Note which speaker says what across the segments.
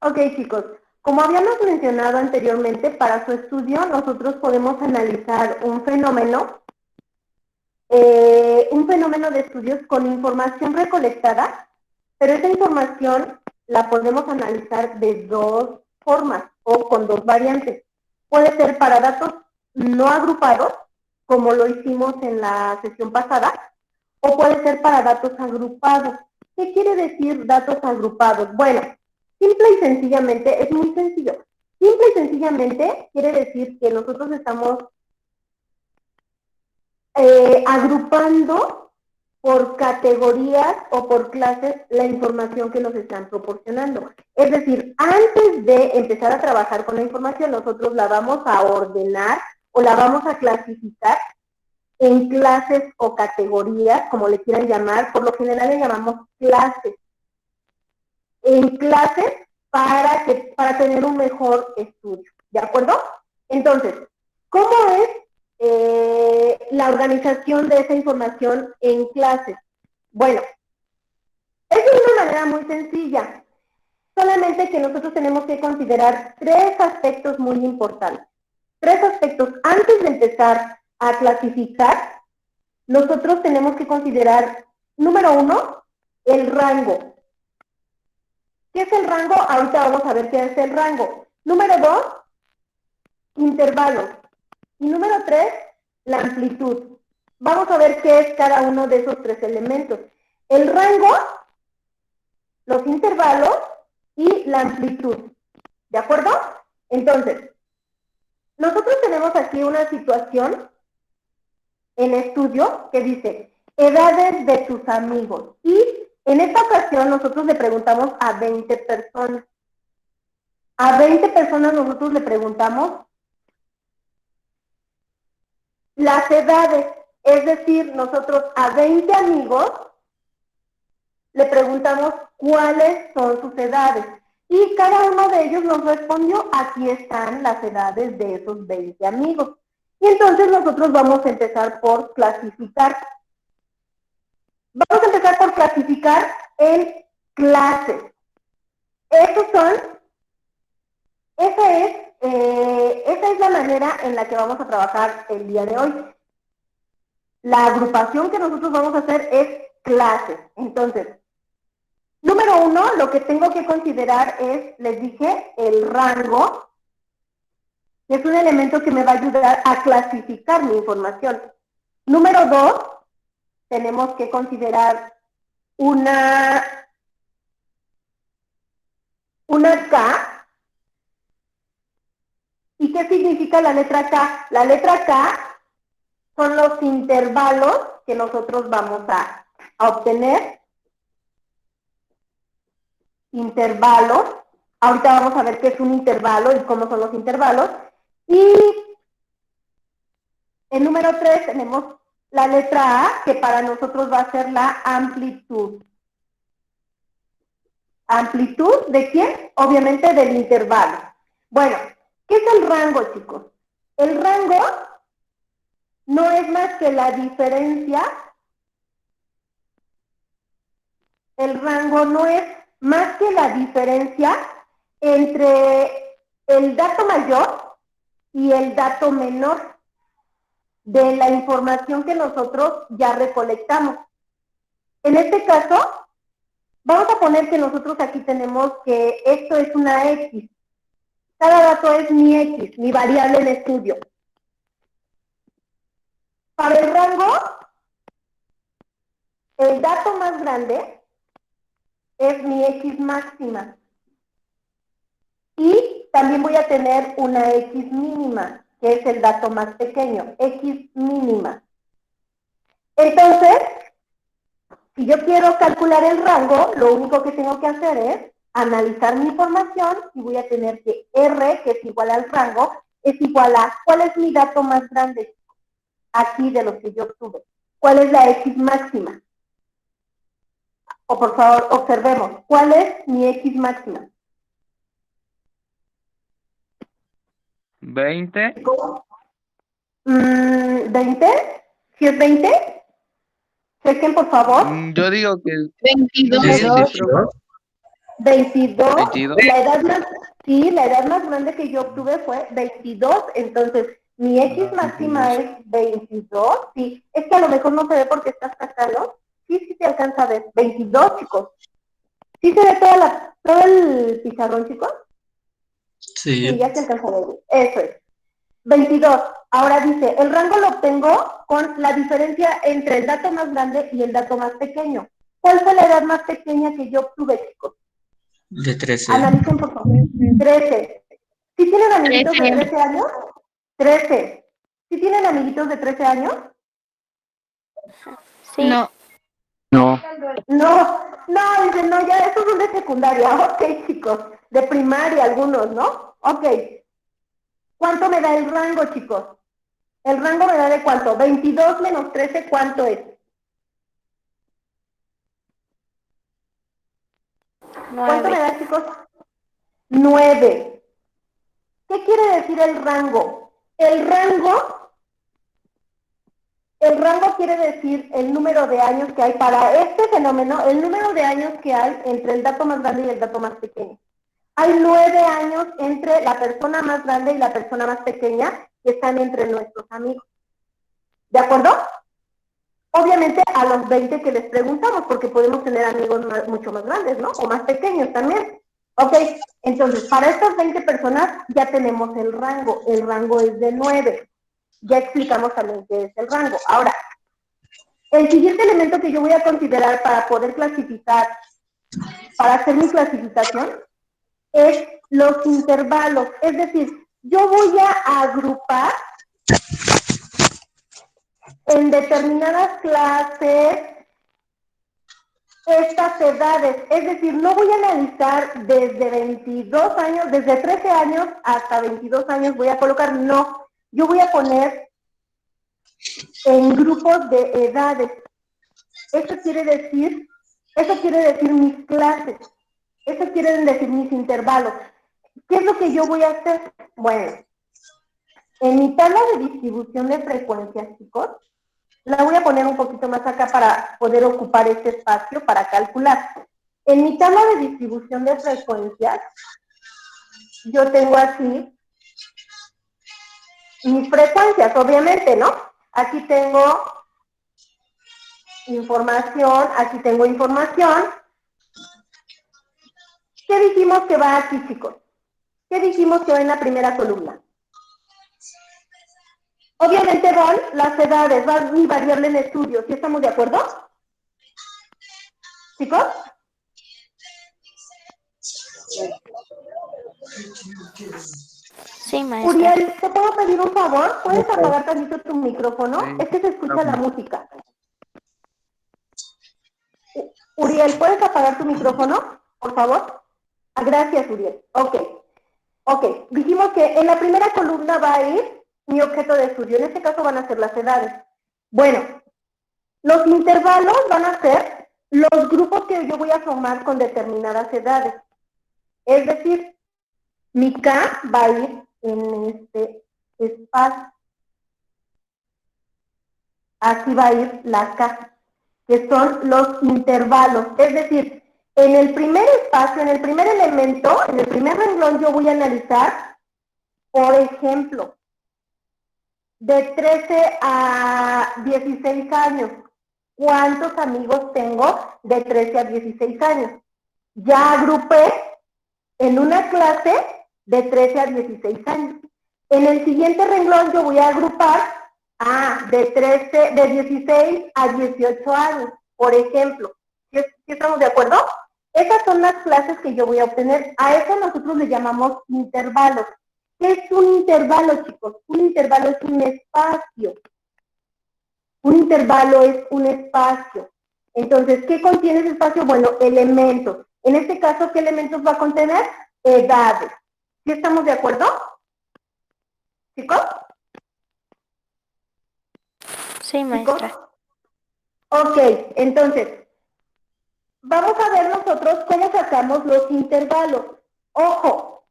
Speaker 1: Ok, chicos, como habíamos mencionado anteriormente, para su estudio nosotros podemos analizar un fenómeno de estudios con información recolectada, pero esa información la podemos analizar de dos formas o con dos variantes. Puede ser para datos no agrupados, como lo hicimos en la sesión pasada, o puede ser para datos agrupados. ¿Qué quiere decir datos agrupados? Bueno, simple y sencillamente, es muy sencillo. Simple y sencillamente quiere decir que nosotros estamos agrupando por categorías o por clases la información que nos están proporcionando. Es decir, antes de empezar a trabajar con la información, nosotros la vamos a ordenar o la vamos a clasificar en clases o categorías, como le quieran llamar. Por lo general le llamamos clases. En clases para tener un mejor estudio. ¿De acuerdo? Entonces, ¿cómo es la organización de esa información en clases? Bueno, es de una manera muy sencilla, solamente que nosotros tenemos que considerar tres aspectos muy importantes. Tres aspectos. Antes de empezar a clasificar, nosotros tenemos que considerar, número uno, el rango. ¿Qué es el rango? Ahorita vamos a ver qué es el rango. Número dos, intervalos. Y número tres, la amplitud. Vamos a ver qué es cada uno de esos tres elementos. El rango, los intervalos y la amplitud. ¿De acuerdo? Entonces, nosotros tenemos aquí una situación en estudio que dice edades de tus amigos. Y en esta ocasión nosotros le preguntamos a 20 personas. A 20 personas nosotros le preguntamos las edades. Es decir, nosotros a 20 amigos le preguntamos cuáles son sus edades. Y cada uno de ellos nos respondió, aquí están las edades de esos 20 amigos. Y entonces nosotros vamos a empezar por clasificar. Vamos a empezar por clasificar en clases. Esa es la manera en la que vamos a trabajar el día de hoy. La agrupación que nosotros vamos a hacer es clases. Entonces, número uno, lo que tengo que considerar es, les dije, el rango, que es un elemento que me va a ayudar a clasificar mi información. Número dos, tenemos que considerar una K. ¿Y qué significa la letra K? La letra K son los intervalos que nosotros vamos a obtener. Intervalos. Ahorita vamos a ver qué es un intervalo y cómo son los intervalos. Y en número 3 tenemos la letra A, que para nosotros va a ser la amplitud. ¿Amplitud de quién? Obviamente del intervalo. Bueno, ¿qué es el rango, chicos? El rango no es más que la diferencia. El rango no es más que la diferencia entre el dato mayor y el dato menor de la información que nosotros ya recolectamos. En este caso, vamos a poner que nosotros aquí tenemos que esto es una X. Cada dato es mi X, mi variable en estudio. Para el rango, el dato más grande es mi X máxima. Y también voy a tener una X mínima, que es el dato más pequeño, X mínima. Entonces, si yo quiero calcular el rango, lo único que tengo que hacer es analizar mi información y voy a tener que R, que es igual al rango, es igual a, ¿cuál es mi dato más grande? Aquí de los que yo obtuve. ¿Cuál es la X máxima? O por favor, observemos, ¿cuál es mi X máxima?
Speaker 2: 20.
Speaker 1: ¿20? ¿Si es 20? Chequen, por favor.
Speaker 2: Yo digo que
Speaker 3: 22.
Speaker 2: sí,
Speaker 3: 22.
Speaker 2: profe.
Speaker 1: 22,
Speaker 2: 22.
Speaker 1: la edad más grande que yo obtuve fue 22, entonces mi X máxima es 22, sí, es que a lo mejor no se ve porque estás sacando, sí se alcanza a ver, 22, chicos. ¿Sí se ve todo el pizarrón, chicos? Sí, ya se alcanza a ver, eso es. 22. Ahora dice, el rango lo obtengo con la diferencia entre el dato más grande y el dato más pequeño. ¿Cuál fue la edad más pequeña que yo obtuve, chicos?
Speaker 3: De 13.
Speaker 1: Analicen, por favor. 13. ¿Sí tienen amiguitos de 13 años? 13. ¿Sí tienen amiguitos de 13 años?
Speaker 4: Sí.
Speaker 2: No.
Speaker 1: No, dicen, no, ya esos son de secundaria. Ok, chicos. De primaria algunos, ¿no? Ok. ¿Cuánto me da el rango, chicos? El rango me da de cuánto. 22 menos 13, ¿cuánto es?
Speaker 4: 9.
Speaker 1: ¿Cuánto me da, chicos? 9. ¿Qué quiere decir el rango? El rango quiere decir el número de años que hay para este fenómeno, el número de años que hay entre el dato más grande y el dato más pequeño. Hay 9 años entre la persona más grande y la persona más pequeña que están entre nuestros amigos. ¿De acuerdo? Obviamente a los 20 que les preguntamos, porque podemos tener amigos mucho más grandes, ¿no? O más pequeños también. Ok, entonces para estas 20 personas ya tenemos el rango es de 9. Ya explicamos también qué es el rango. Ahora, el siguiente elemento que yo voy a considerar para poder clasificar, para hacer mi clasificación, es los intervalos. Es decir, yo voy a agrupar en determinadas clases estas edades. Es decir, no voy a analizar desde 22 años, desde 13 años hasta 22 años voy a colocar, no. Yo voy a poner en grupos de edades. Eso quiere decir mis clases. Eso quiere decir mis intervalos. ¿Qué es lo que yo voy a hacer? Bueno, en mi tabla de distribución de frecuencias, chicos, la voy a poner un poquito más acá para poder ocupar este espacio para calcular. En mi tabla de distribución de frecuencias, yo tengo aquí mis frecuencias, obviamente, ¿no? Aquí tengo información, aquí tengo información. ¿Qué dijimos que va aquí, chicos? ¿Qué dijimos que va en la primera columna? Obviamente van las edades, va mi variable en estudio, ¿sí estamos de acuerdo? ¿Chicos?
Speaker 4: Sí, maestra.
Speaker 1: Uriel, ¿te puedo pedir un favor? ¿Puedes apagar tantito tu micrófono?
Speaker 2: Sí.
Speaker 1: Es que se escucha la música. Uriel, ¿puedes apagar tu micrófono, por favor? Ah, gracias, Uriel. Ok, dijimos que en la primera columna va a ir mi objeto de estudio. En este caso van a ser las edades. Bueno, los intervalos van a ser los grupos que yo voy a formar con determinadas edades. Es decir, mi K va a ir en este espacio. Así va a ir la K, que son los intervalos. Es decir, en el primer espacio, en el primer elemento, en el primer renglón yo voy a analizar, por ejemplo, de 13 a 16 años. ¿Cuántos amigos tengo de 13 a 16 años? Ya agrupé en una clase de 13 a 16 años. En el siguiente renglón yo voy a agrupar de 16 a 18 años, por ejemplo. ¿Sí estamos de acuerdo? Esas son las clases que yo voy a obtener. A eso nosotros le llamamos intervalos. ¿Qué es un intervalo, chicos? Un intervalo es un espacio. Un intervalo es un espacio. Entonces, ¿qué contiene ese espacio? Bueno, elementos. En este caso, ¿qué elementos va a contener? Edades. ¿Sí estamos de acuerdo? ¿Chicos?
Speaker 4: Sí, maestra.
Speaker 1: ¿Chicos? Ok, entonces, vamos a ver nosotros cómo sacamos los intervalos. Ojo,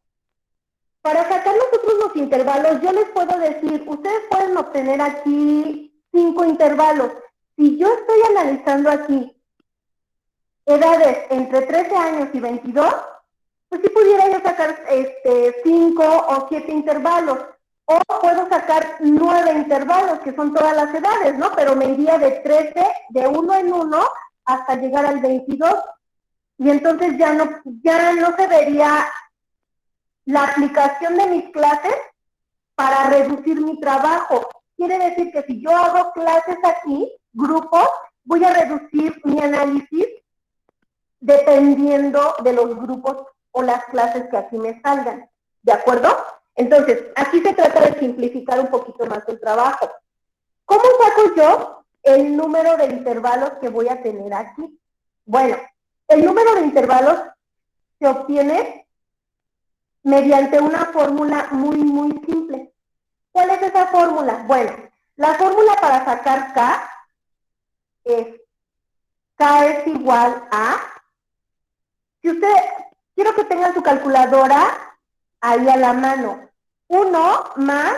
Speaker 1: para sacar nosotros los intervalos, yo les puedo decir, ustedes pueden obtener aquí 5 intervalos. Si yo estoy analizando aquí edades entre 13 años y 22, pues sí pudiera yo sacar 5 o 7 intervalos. O puedo sacar 9 intervalos, que son todas las edades, ¿no? Pero me iría de 13, de uno en uno, hasta llegar al 22. Y entonces ya no se vería la aplicación de mis clases para reducir mi trabajo. Quiere decir que si yo hago clases aquí, grupos, voy a reducir mi análisis dependiendo de los grupos o las clases que aquí me salgan. ¿De acuerdo? Entonces, aquí se trata de simplificar un poquito más el trabajo. ¿Cómo saco yo el número de intervalos que voy a tener aquí? Bueno, el número de intervalos se obtiene mediante una fórmula muy, muy simple. ¿Cuál es esa fórmula? Bueno, la fórmula para sacar es K es igual a, quiero que tengan su calculadora ahí a la mano, 1 más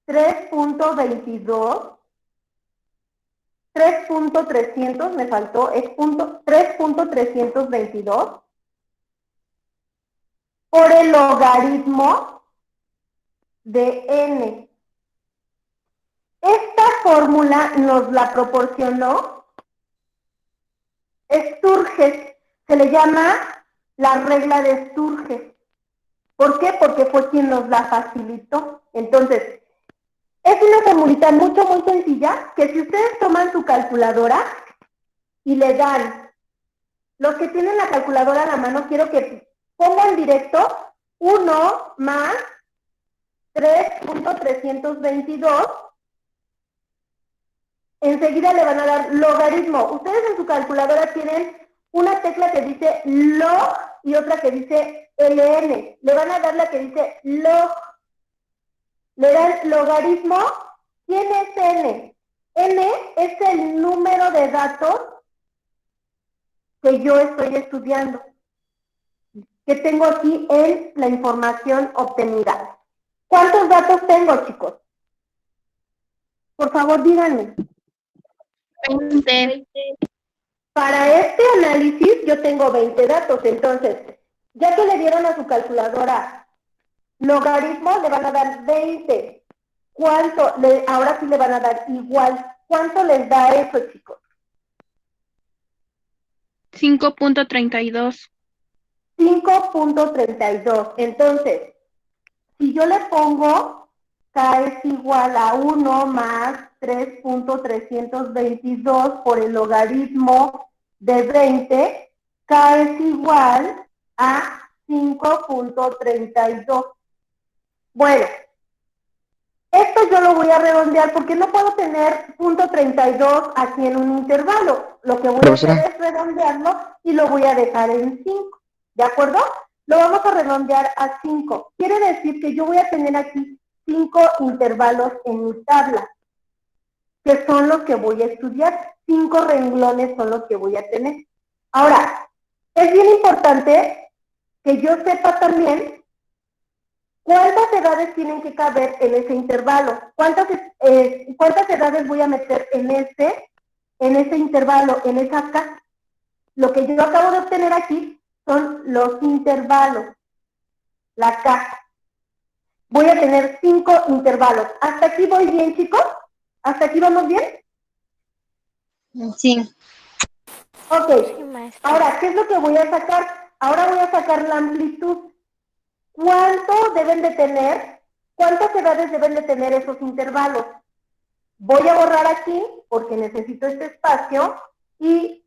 Speaker 1: 3.22, 3.300, me faltó, es 3.322, por el logaritmo de n. Esta fórmula nos la proporcionó Sturges, se le llama la regla de Sturges. ¿Por qué? Porque fue quien nos la facilitó. Entonces, es una formulita muy sencilla, que si ustedes toman su calculadora y le dan, los que tienen la calculadora a la mano, quiero que pongan directo 1 más 3.322, enseguida le van a dar logaritmo. Ustedes en su calculadora tienen una tecla que dice log y otra que dice ln. Le van a dar la que dice log. Le dan logaritmo. ¿Quién es n? N es el número de datos que yo estoy estudiando, que tengo aquí en la información obtenida. ¿Cuántos datos tengo, chicos? Por favor, díganme.
Speaker 4: 20.
Speaker 1: Para este análisis yo tengo 20 datos, entonces, ya que le dieron a su calculadora logaritmo, le van a dar 20. Ahora sí le van a dar igual. ¿Cuánto les da eso, chicos?
Speaker 4: 5.32.
Speaker 1: 5.32. Entonces, si yo le pongo K es igual a 1 más 3.322 por el logaritmo de 20, K es igual a 5.32. Bueno, esto yo lo voy a redondear porque no puedo tener .32 aquí en un intervalo. Lo que voy a hacer es redondearlo y lo voy a dejar en 5. ¿De acuerdo? Lo vamos a redondear a 5. Quiere decir que yo voy a tener aquí 5 intervalos en mi tabla, que son los que voy a estudiar. 5 renglones son los que voy a tener. Ahora, es bien importante que yo sepa también ¿cuántas edades tienen que caber en ese intervalo? ¿Cuántas edades voy a meter en ese intervalo, en esa K? Lo que yo acabo de obtener aquí son los intervalos, la K. Voy a tener 5 intervalos. ¿Hasta aquí voy bien, chicos? ¿Hasta aquí vamos bien?
Speaker 2: Sí.
Speaker 1: Ok.
Speaker 4: Sí, maestra.
Speaker 1: Ahora, ¿qué es lo que voy a sacar? Ahora voy a sacar la amplitud. ¿Cuánto deben de tener? ¿Cuántas edades deben de tener esos intervalos? Voy a borrar aquí porque necesito este espacio y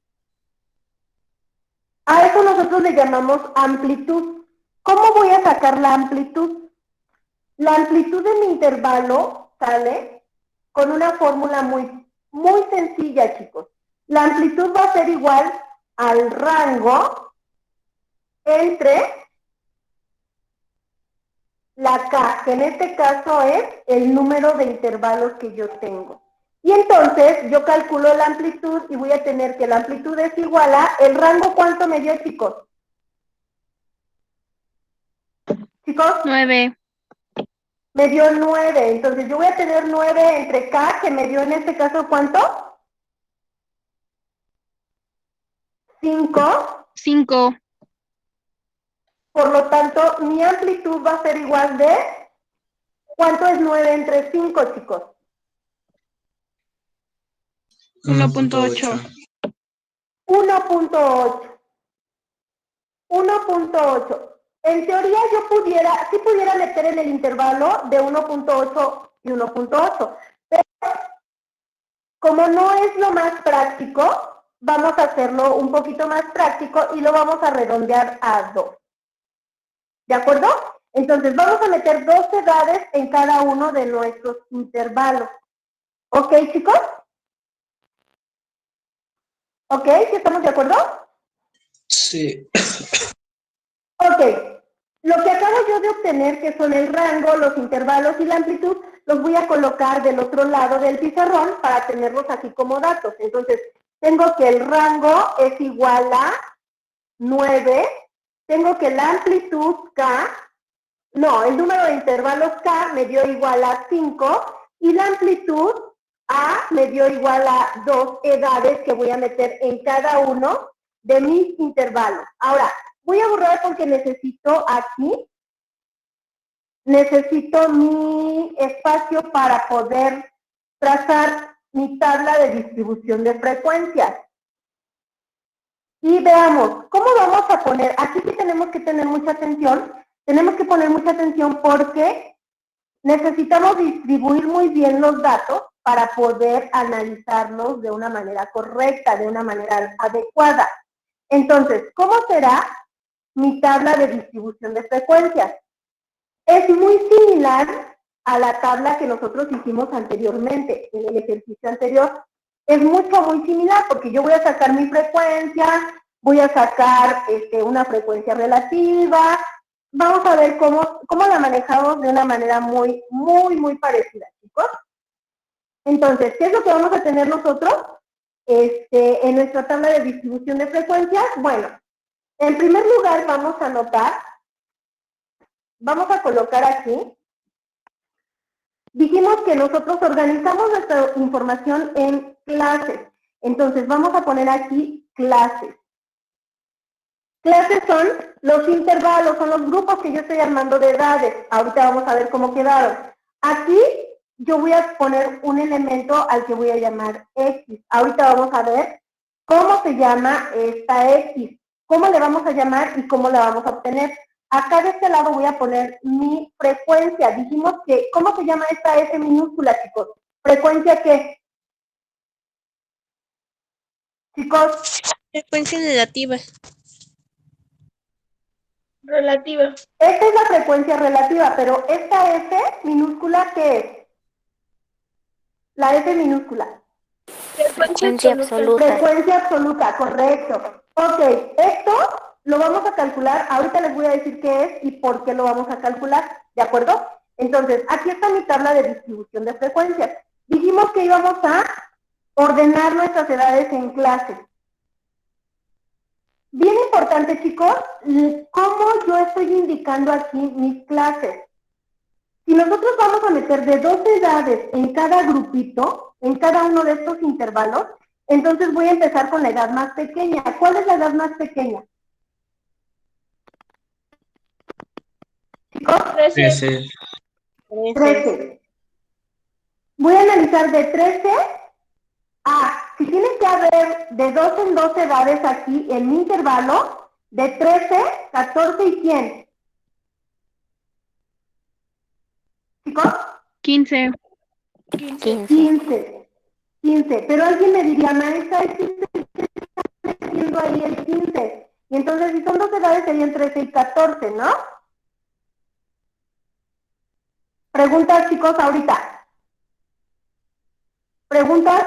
Speaker 1: a eso nosotros le llamamos amplitud. ¿Cómo voy a sacar la amplitud? La amplitud de mi intervalo sale con una fórmula muy sencilla, chicos. La amplitud va a ser igual al rango entre la K, que en este caso es el número de intervalos que yo tengo. Y entonces yo calculo la amplitud y voy a tener que la amplitud es igual a el rango. ¿Cuánto me dio, chicos? Chicos,
Speaker 4: 9.
Speaker 1: me dio 9. Entonces yo voy a tener 9 entre K, que me dio en este caso ¿cuánto? 5.
Speaker 4: 5.
Speaker 1: Por lo tanto, mi amplitud va a ser igual de, ¿cuánto es 9 entre 5, chicos?
Speaker 2: 1.8.
Speaker 1: 1.8. 1.8. En teoría yo sí pudiera meter en el intervalo de 1.8 y 1.8, pero como no es lo más práctico, vamos a hacerlo un poquito más práctico y lo vamos a redondear a 2. ¿De acuerdo? Entonces vamos a meter 2 edades en cada uno de nuestros intervalos. ¿Ok, chicos? ¿Ok? ¿Sí estamos de acuerdo?
Speaker 2: Sí.
Speaker 1: Ok. Lo que acabo yo de obtener, que son el rango, los intervalos y la amplitud, los voy a colocar del otro lado del pizarrón para tenerlos aquí como datos. Entonces, tengo que el rango es igual a 9, tengo que la amplitud K, no, el número de intervalos K me dio igual a 5 y la amplitud A me dio igual a 2 edades que voy a meter en cada uno de mis intervalos. Ahora, voy a borrar porque necesito mi espacio para poder trazar mi tabla de distribución de frecuencias. Y veamos, ¿cómo vamos a poner? Aquí sí tenemos que tener mucha atención. Tenemos que poner mucha atención porque necesitamos distribuir muy bien los datos para poder analizarlos de una manera correcta, de una manera adecuada. Entonces, ¿cómo será mi tabla de distribución de frecuencias? Es muy similar a la tabla que nosotros hicimos anteriormente, en el ejercicio anterior. Es muy similar porque yo voy a sacar mi frecuencia, voy a sacar una frecuencia relativa. Vamos a ver cómo la manejamos de una manera muy parecida, chicos. Entonces, ¿qué es lo que vamos a tener nosotros en nuestra tabla de distribución de frecuencias? Bueno, en primer lugar vamos a colocar aquí. Dijimos que nosotros organizamos nuestra información en clases. Entonces, vamos a poner aquí clases. Clases son los intervalos, son los grupos que yo estoy armando de edades. Ahorita vamos a ver cómo quedaron. Aquí yo voy a poner un elemento al que voy a llamar X. Ahorita vamos a ver cómo se llama esta X, cómo le vamos a llamar y cómo la vamos a obtener. Acá de este lado voy a poner mi frecuencia. Dijimos que, ¿cómo se llama esta F minúscula, chicos? ¿Frecuencia qué? Chicos.
Speaker 3: Frecuencia relativa.
Speaker 4: Relativa.
Speaker 1: Esta es la frecuencia relativa, pero esta F minúscula, ¿qué es? La F minúscula.
Speaker 4: Frecuencia absoluta.
Speaker 1: Frecuencia absoluta, correcto. Ok, esto lo vamos a calcular. Ahorita les voy a decir qué es y por qué lo vamos a calcular, ¿de acuerdo? Entonces, aquí está mi tabla de distribución de frecuencias. Dijimos que íbamos a ordenar nuestras edades en clases. Bien importante, chicos, cómo yo estoy indicando aquí mis clases. Si nosotros vamos a meter de 2 edades en cada grupito, en cada uno de estos intervalos, entonces voy a empezar con la edad más pequeña. ¿Cuál es la edad más pequeña? ¿Chicos?
Speaker 2: 13.
Speaker 1: 13. Voy a analizar de 13 a, si tiene que haber de 2 en 2 edades aquí en mi intervalo, de 13, 14 y ¿quién? ¿Chicos?
Speaker 4: 15.
Speaker 1: 15. Pero alguien me diría, maestra, es que está metiendo ahí el 15. Y entonces, si son 2 edades, serían 13 y 14, ¿no? Preguntas, chicos, ahorita. ¿Preguntas?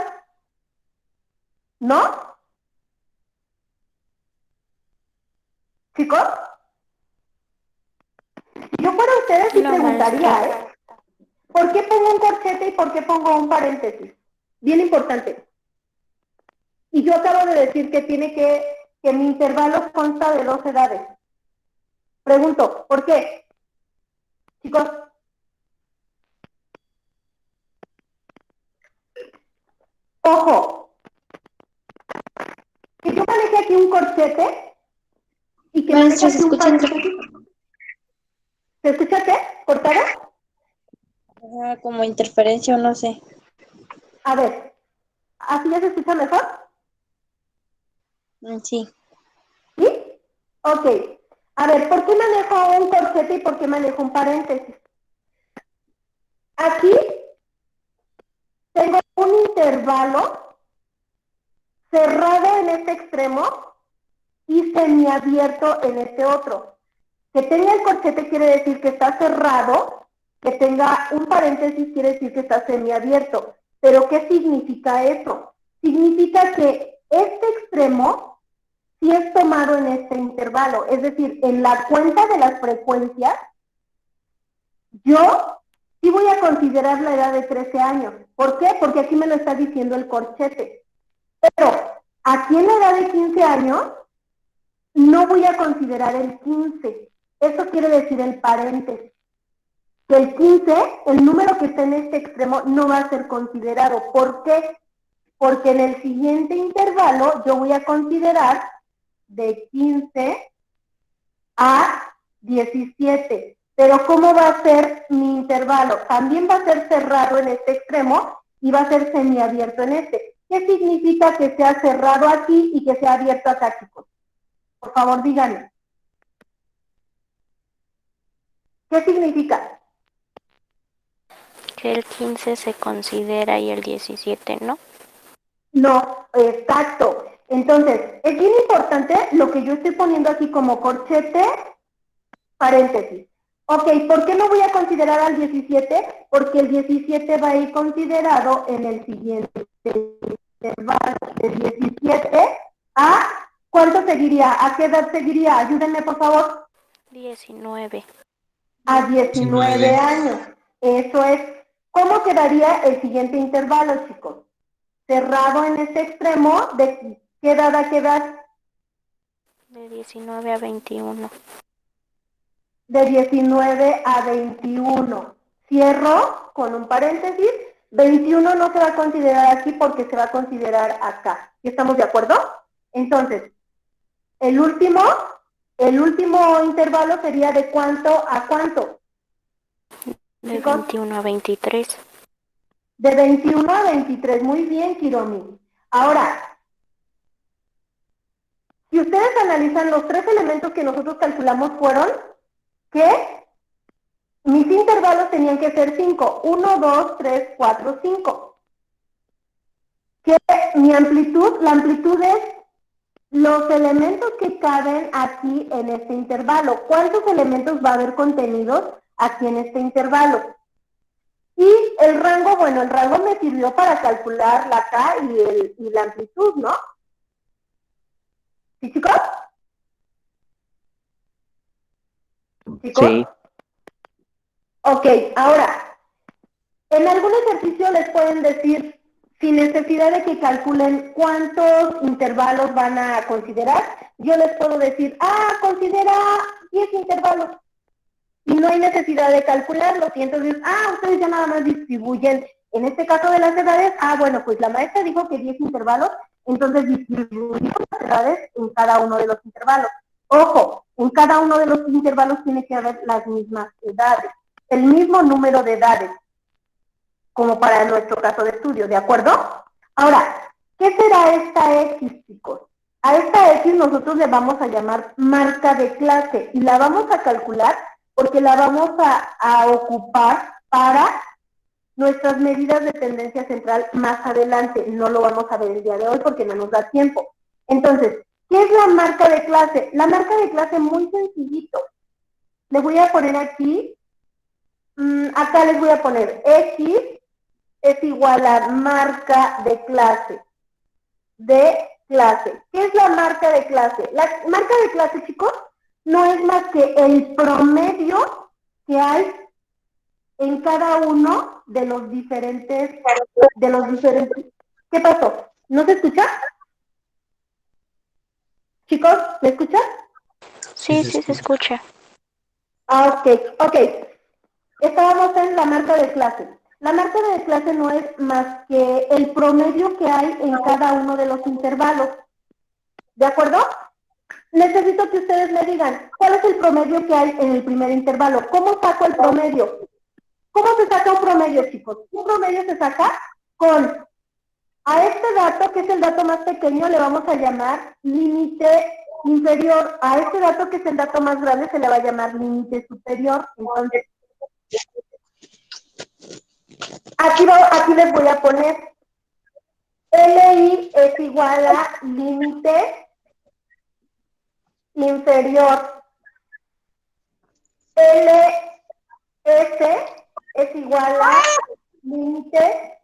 Speaker 1: ¿No? ¿Chicos? Si yo fuera ustedes, sí
Speaker 4: No,
Speaker 1: preguntaría,
Speaker 4: maestra.
Speaker 1: ¿Por qué pongo un corchete y por qué pongo un paréntesis? Bien importante. Y yo acabo de decir que que mi intervalo consta de 2 edades. Pregunto, ¿por qué? Chicos. Ojo. Que yo maneje aquí un corchete y que
Speaker 3: Maestra,
Speaker 1: maneje
Speaker 3: se
Speaker 1: aquí un
Speaker 3: escucha
Speaker 1: paréntesis. ¿Se escucha qué? ¿Cortado?
Speaker 3: Como interferencia o no sé.
Speaker 1: A ver, ¿así ya se escucha mejor?
Speaker 3: Sí.
Speaker 1: ¿Sí? Ok. A ver, ¿por qué manejo un corchete y por qué manejo un paréntesis? Aquí tengo un intervalo cerrado en este extremo y semiabierto en este otro. Que tenga el corchete quiere decir que está cerrado, que tenga un paréntesis quiere decir que está semiabierto. ¿Pero qué significa eso? Significa que este extremo sí es tomado en este intervalo, es decir, en la cuenta de las frecuencias, yo sí voy a considerar la edad de 13 años. ¿Por qué? Porque aquí me lo está diciendo el corchete. Pero aquí en la edad de 15 años, no voy a considerar el 15. Eso quiere decir el paréntesis. Que el 15, el número que está en este extremo, no va a ser considerado. ¿Por qué? Porque en el siguiente intervalo yo voy a considerar de 15 a 17. Pero ¿cómo va a ser mi intervalo? También va a ser cerrado en este extremo y va a ser semiabierto en este. ¿Qué significa que sea cerrado aquí y que sea abierto acá, chicos? Por favor, díganme. ¿Qué significa?
Speaker 5: Que el 15 se considera y el 17 no.
Speaker 1: No, exacto. Entonces, es bien importante lo que yo estoy poniendo aquí como corchete, paréntesis. Ok, ¿por qué no voy a considerar al 17? Porque el 17 va a ir considerado en el siguiente intervalo. De 17 a, ¿cuánto seguiría? ¿A qué edad seguiría? Ayúdenme, por favor.
Speaker 5: 19.
Speaker 1: A 19 años. Eso es. ¿Cómo quedaría el siguiente intervalo, chicos? Cerrado en este extremo, ¿de qué edad a qué edad?
Speaker 5: De 19 a 21.
Speaker 1: De 19 a 21. Cierro con un paréntesis. 21 no se va a considerar aquí porque se va a considerar acá. ¿Estamos de acuerdo? Entonces, el último intervalo sería de cuánto a cuánto.
Speaker 5: De
Speaker 1: Chicos,
Speaker 5: 21 a 23.
Speaker 1: de 21 a 23. Muy bien, Kiromi. Ahora, si ustedes analizan los tres elementos que nosotros calculamos fueron que mis intervalos tenían que ser 5. 1, 2, 3, 4, 5. Que mi amplitud, la amplitud es los elementos que caben aquí en este intervalo. ¿Cuántos elementos va a haber contenidos aquí en este intervalo? Y el rango, bueno, el rango me sirvió para calcular la K y la amplitud, ¿no? ¿Sí, chicos? ¿Chicos?
Speaker 2: Sí.
Speaker 1: Ok, ahora, en algún ejercicio les pueden decir, sin necesidad de que calculen cuántos intervalos van a considerar, yo les puedo decir, considera 10 intervalos. Y no hay necesidad de calcularlos. Y entonces, ustedes ya nada más distribuyen, en este caso de las edades, bueno, pues la maestra dijo que 10 intervalos, entonces distribuimos las edades en cada uno de los intervalos. Ojo, en cada uno de los intervalos tiene que haber las mismas edades, el mismo número de edades, como para nuestro caso de estudio, ¿de acuerdo? Ahora, ¿qué será esta X, chicos? A esta X nosotros le vamos a llamar marca de clase y la vamos a calcular porque la vamos a ocupar para nuestras medidas de tendencia central más adelante. No lo vamos a ver el día de hoy porque no nos da tiempo. Entonces, ¿qué es la marca de clase? La marca de clase muy sencillito. Le voy a poner aquí, acá les voy a poner X es igual a marca de clase. ¿Qué es la marca de clase? La marca de clase, chicos, no es más que el promedio que hay en cada uno de los diferentes. ¿Qué pasó? ¿No se escucha? Chicos, ¿me escuchan?
Speaker 5: Sí, sí se escucha.
Speaker 1: Ok. Estábamos en la marca de clase. La marca de clase no es más que el promedio que hay en cada uno de los intervalos. ¿De acuerdo? necesito que ustedes me digan, ¿cuál es el promedio que hay en el primer intervalo? ¿Cómo saco el promedio? ¿Cómo se saca un promedio, chicos? Un promedio se saca con, a este dato, que es el dato más pequeño, le vamos a llamar límite inferior. A este dato, que es el dato más grande, se le va a llamar límite superior. Entonces, aquí les voy a poner LI es igual a límite inferior. LS es igual a límite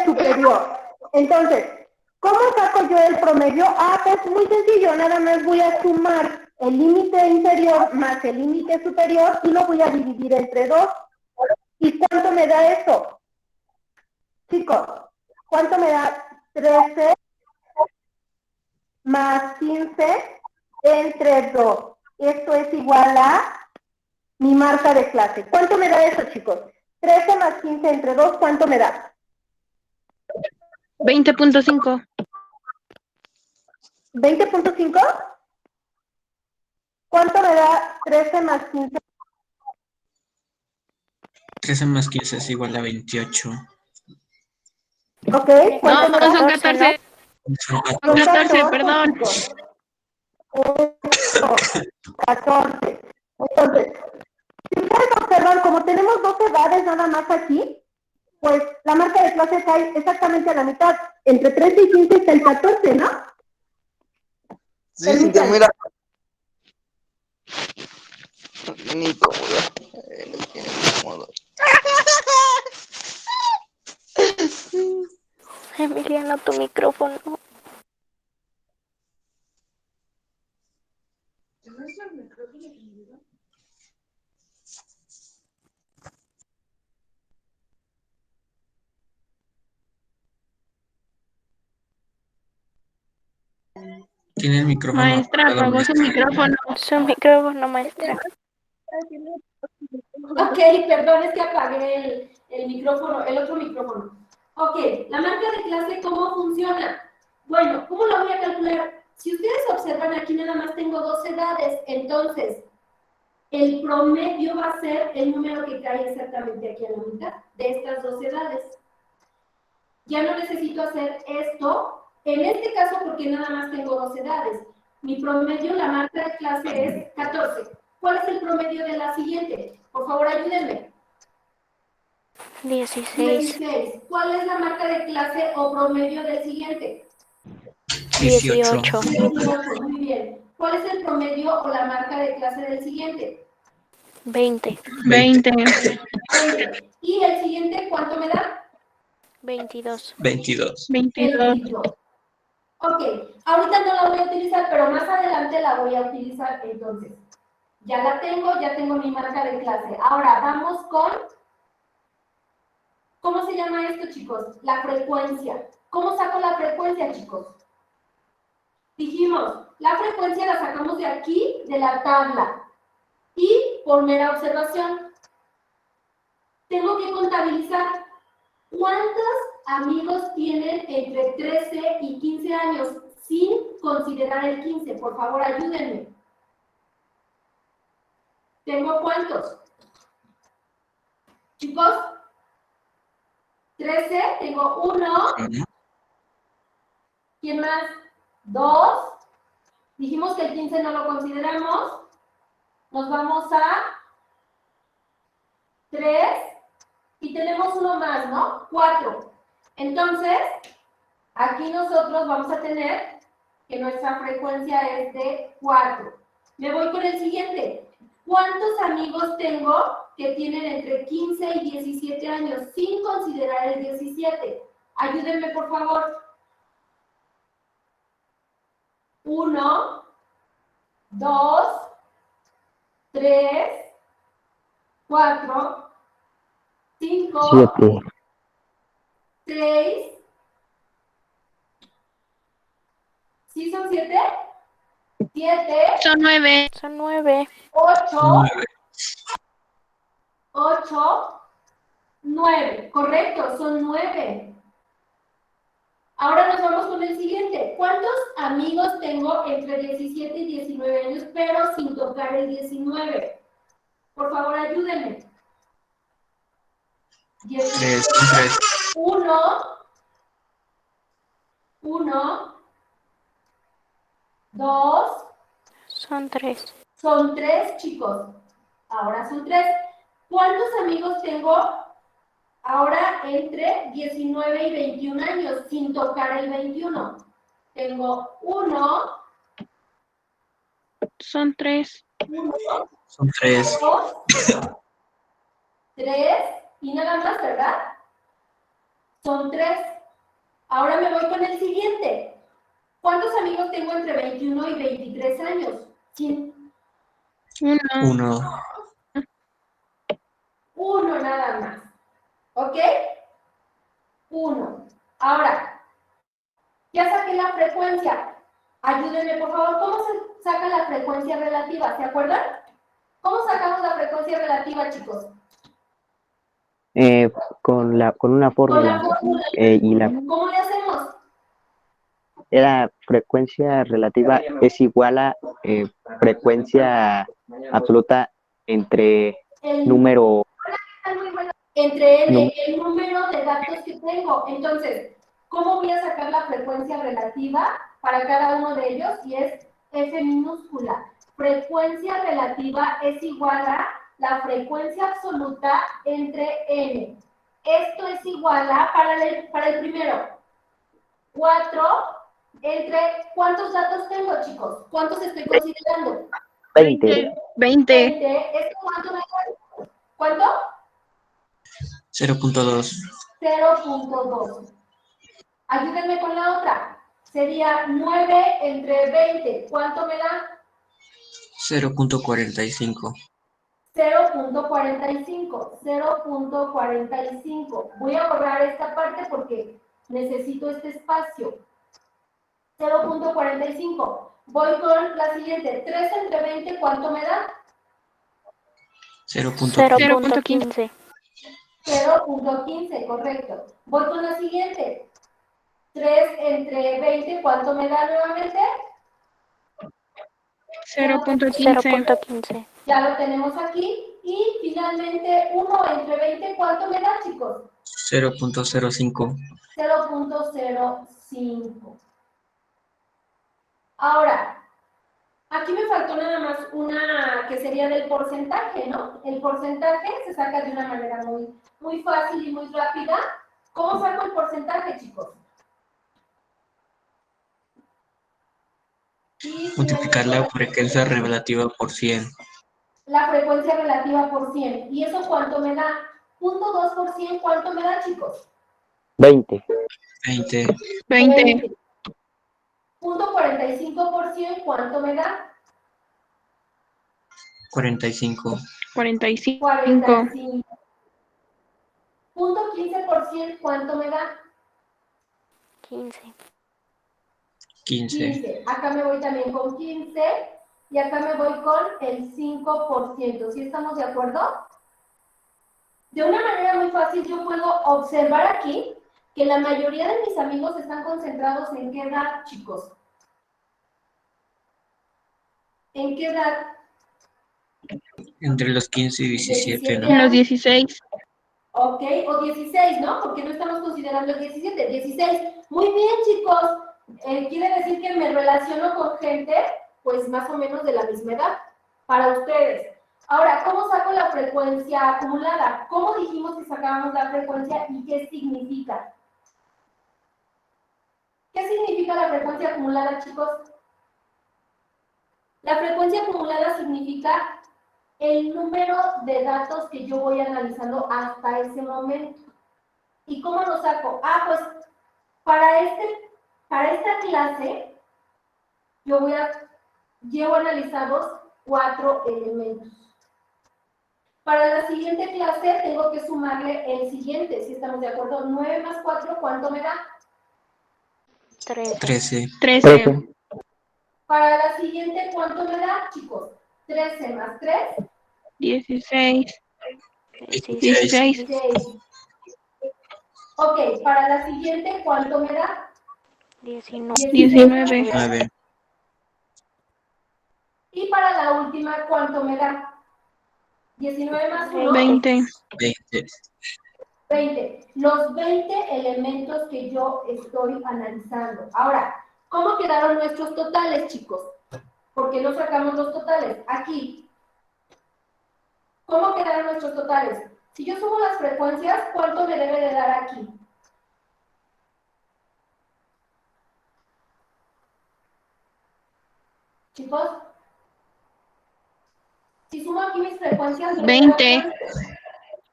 Speaker 1: superior. Entonces, ¿cómo saco yo el promedio? Pues muy sencillo, nada más voy a sumar el límite inferior más el límite superior y lo voy a dividir entre 2. ¿Y cuánto me da eso? Chicos, ¿cuánto me da 13 más 15 entre 2? Esto es igual a mi marca de clase. ¿Cuánto me da eso, chicos? 13 más 15 entre 2, ¿cuánto me da?
Speaker 4: 20.5.
Speaker 1: 20.5. ¿Cuánto me da 13 más 15?
Speaker 2: 13 más 15 es igual a 28.
Speaker 1: Ok,
Speaker 4: No,
Speaker 1: ¿cuánto me da?
Speaker 4: son
Speaker 5: 14,
Speaker 4: 14.
Speaker 2: Son
Speaker 4: Son 14,
Speaker 1: 14,
Speaker 4: perdón.
Speaker 1: chicos. 14. Entonces, si ustedes observan, como tenemos 2 edades nada más aquí, pues la marca de clase cae exactamente a la mitad. Entre 13 y 15 está el 14, ¿no?
Speaker 3: Sí, Cintia, mira. Ni cómodo. Ni cómodo.
Speaker 5: Emiliano, tu micrófono.
Speaker 2: Tiene el micrófono
Speaker 4: Maestra,
Speaker 2: apagado,
Speaker 4: apagó su
Speaker 2: maestra.
Speaker 4: micrófono.
Speaker 5: Su micrófono, maestra.
Speaker 6: Ok, perdón, es que apagué el micrófono, el otro micrófono. Ok, la marca de clase, ¿cómo funciona? Bueno, ¿cómo la voy a calcular? Si ustedes observan, aquí nada más tengo 2 edades, entonces el promedio va a ser el número que cae exactamente aquí a la mitad de estas 2 edades. Ya no necesito hacer esto, en este caso porque nada más tengo 2 edades. Mi promedio, la marca de clase es 14. ¿Cuál es el promedio de la siguiente? Por favor, ayúdenme.
Speaker 5: 16.
Speaker 6: 16. ¿Cuál es la marca de clase o promedio del siguiente?
Speaker 2: 18.
Speaker 5: 18.
Speaker 6: 18, muy bien. ¿Cuál es el promedio o la marca de clase del siguiente?
Speaker 5: 20.
Speaker 4: 20.
Speaker 6: 20. ¿Y el siguiente cuánto me da?
Speaker 5: 22.
Speaker 2: 22.
Speaker 4: 22.
Speaker 6: 22. Ok, ahorita no la voy a utilizar, pero más adelante la voy a utilizar entonces. Ya la tengo, ya tengo mi marca de clase. Ahora vamos con... ¿Cómo se llama esto, chicos? La frecuencia. ¿Cómo saco la frecuencia, chicos? Dijimos, la frecuencia la sacamos de aquí, de la tabla. Y por mera observación, tengo que contabilizar cuántos amigos tienen entre 13 y 15 años sin considerar el 15. Por favor, ayúdenme. ¿Tengo cuántos? Chicos, 13, tengo 1. ¿Quién más? 2. Dijimos que el 15 no lo consideramos. Nos vamos a 3. Y tenemos uno más, ¿no? 4. Entonces, aquí nosotros vamos a tener que nuestra frecuencia es de 4. Me voy con el siguiente. ¿Cuántos amigos tengo que tienen entre 15 y 17 años sin considerar el 17? Ayúdenme, por favor. 1, 2, 3, 4, 5, 6. ¿Sí son 7? 7.
Speaker 4: Son 9.
Speaker 5: Son 9.
Speaker 6: 8. 8, 9. Correcto, son 9. Ahora nos vamos con el siguiente. ¿Cuántos amigos tengo entre 17 y 19 años, pero sin tocar el 19? Por favor, ayúdenme.
Speaker 2: 3, son 3.
Speaker 6: 1, 2,
Speaker 5: Son 3.
Speaker 6: son 3, chicos. Ahora son 3. ¿Cuántos amigos tengo ahora entre 19 y 21 años sin tocar el 21? Tengo 1,
Speaker 4: Son 3.
Speaker 2: Son 3.
Speaker 6: 2, 3 y nada más, ¿verdad? Son 3. Ahora me voy con el siguiente. ¿Cuántos amigos tengo entre 21 y 23 años? Sin
Speaker 4: 1.
Speaker 6: 1 nada más. ¿Ok? 1. Ahora, ya saqué la frecuencia. Ayúdenme, por favor. ¿Cómo se saca la frecuencia relativa? ¿Se acuerdan? ¿Cómo sacamos la frecuencia relativa, chicos?
Speaker 7: Con una
Speaker 6: Con la
Speaker 7: fórmula.
Speaker 6: fórmula. ¿Cómo le hacemos?
Speaker 7: La frecuencia relativa es igual a frecuencia absoluta entre número.
Speaker 6: Entre N, el número de datos que tengo. Entonces, ¿cómo voy a sacar la frecuencia relativa para cada uno de ellos? Y es F minúscula. Frecuencia relativa es igual a la frecuencia absoluta entre N. Esto es igual a, para el primero, 4 entre, ¿cuántos datos tengo, chicos? ¿Cuántos estoy considerando?
Speaker 7: 20.
Speaker 4: 20.
Speaker 6: ¿Esto cuánto me da? ¿Cuánto?
Speaker 2: 0.2.
Speaker 6: 0.2. Ayúdenme con la otra. Sería 9 entre 20. ¿Cuánto me da?
Speaker 2: 0.45.
Speaker 6: 0.45. 0.45. Voy a borrar esta parte porque necesito este espacio. 0.45. Voy con la siguiente. 3 entre 20, ¿cuánto me da?
Speaker 5: 0.15.
Speaker 6: 0.15, correcto. Voy con la siguiente. 3 entre 20, ¿cuánto me da nuevamente?
Speaker 4: 0.15.
Speaker 5: 0.15.
Speaker 6: Ya lo tenemos aquí. Y finalmente, 1 entre 20, ¿cuánto me da, chicos?
Speaker 2: 0.05.
Speaker 6: 0.05. Ahora, aquí me faltó nada más una que sería del porcentaje, ¿no? El porcentaje se saca de una manera muy fácil y muy rápida. ¿Cómo saco el porcentaje, chicos? Y
Speaker 2: Multiplicar la frecuencia relativa por 100.
Speaker 6: la frecuencia relativa por 100. ¿Y eso cuánto me da? 0.2 por 100, ¿cuánto me da, chicos?
Speaker 7: 20.
Speaker 2: 20.
Speaker 4: 20.
Speaker 6: 0.45 por 100, ¿cuánto me da?
Speaker 2: 45.
Speaker 4: 45.
Speaker 6: 45. 0.15 por 100, ¿cuánto me da?
Speaker 5: 15.
Speaker 2: 15.
Speaker 6: 15. Acá me voy también con 15 y acá me voy con el 5%. ¿Sí estamos de acuerdo? De una manera muy fácil yo puedo observar aquí que la mayoría de mis amigos están concentrados en qué edad, chicos. ¿En qué edad?
Speaker 2: Entre los 15 y 17, ¿no?
Speaker 4: Los 16.
Speaker 6: Ok, o 16, ¿no? Porque no estamos considerando el 17, 16. Muy bien, chicos. Quiere decir que me relaciono con gente, pues más o menos de la misma edad, para ustedes. Ahora, ¿cómo saco la frecuencia acumulada? ¿Cómo dijimos que sacábamos la frecuencia y qué significa? ¿Qué significa la frecuencia acumulada, chicos? La frecuencia acumulada significa el número de datos que yo voy analizando hasta ese momento. ¿Y cómo lo saco? Ah, pues para esta clase yo llevo analizados 4 elementos. Para la siguiente clase tengo que sumarle el siguiente, si estamos de acuerdo. 9 más 4, ¿cuánto me da?
Speaker 5: 13.
Speaker 4: 13.
Speaker 6: Para la siguiente, ¿cuánto me da, chicos? 13 más 3.
Speaker 4: 16.
Speaker 5: 16.
Speaker 4: 16.
Speaker 6: 16. Ok, para la siguiente, ¿cuánto me da?
Speaker 5: 19.
Speaker 4: 19.
Speaker 2: 9.
Speaker 6: Y para la última, ¿cuánto me da? 19 más 1,
Speaker 4: 20.
Speaker 2: 20.
Speaker 6: 20. Los 20 elementos que yo estoy analizando. Ahora, ¿cómo quedaron nuestros totales, chicos? ¿Por qué no sacamos los totales? Aquí. ¿Cómo quedaron nuestros totales? Si yo sumo las frecuencias, ¿cuánto me debe de dar aquí? Chicos, si sumo aquí mis frecuencias, me
Speaker 4: 20.
Speaker 6: debe dar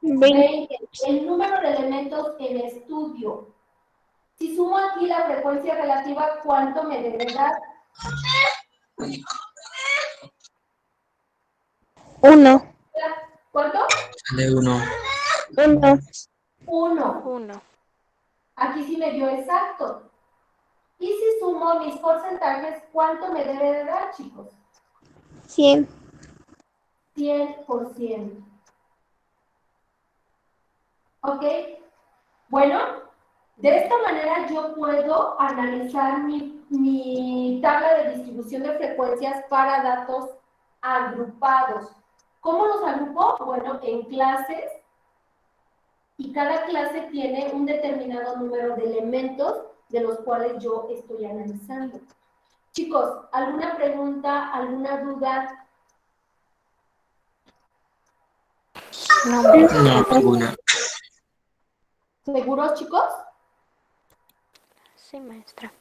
Speaker 6: 20. El número de elementos en estudio. Si sumo aquí la frecuencia relativa, ¿cuánto me debe dar?
Speaker 4: 1.
Speaker 6: ¿Cuánto?
Speaker 2: Sale 1.
Speaker 4: 1.
Speaker 6: 1.
Speaker 5: 1.
Speaker 6: Aquí sí me dio exacto. Y si sumo mis porcentajes, ¿cuánto me debe de dar, chicos?
Speaker 4: 100.
Speaker 6: 100%. ¿Ok? Bueno, de esta manera yo puedo analizar mi tabla de distribución de frecuencias para datos agrupados. ¿Cómo los agrupo? Bueno, en clases, y cada clase tiene un determinado número de elementos de los cuales yo estoy analizando. Chicos, ¿alguna pregunta, alguna duda?
Speaker 5: No,
Speaker 2: No, ninguna.
Speaker 6: ¿Seguros, chicos?
Speaker 5: sí, maestra.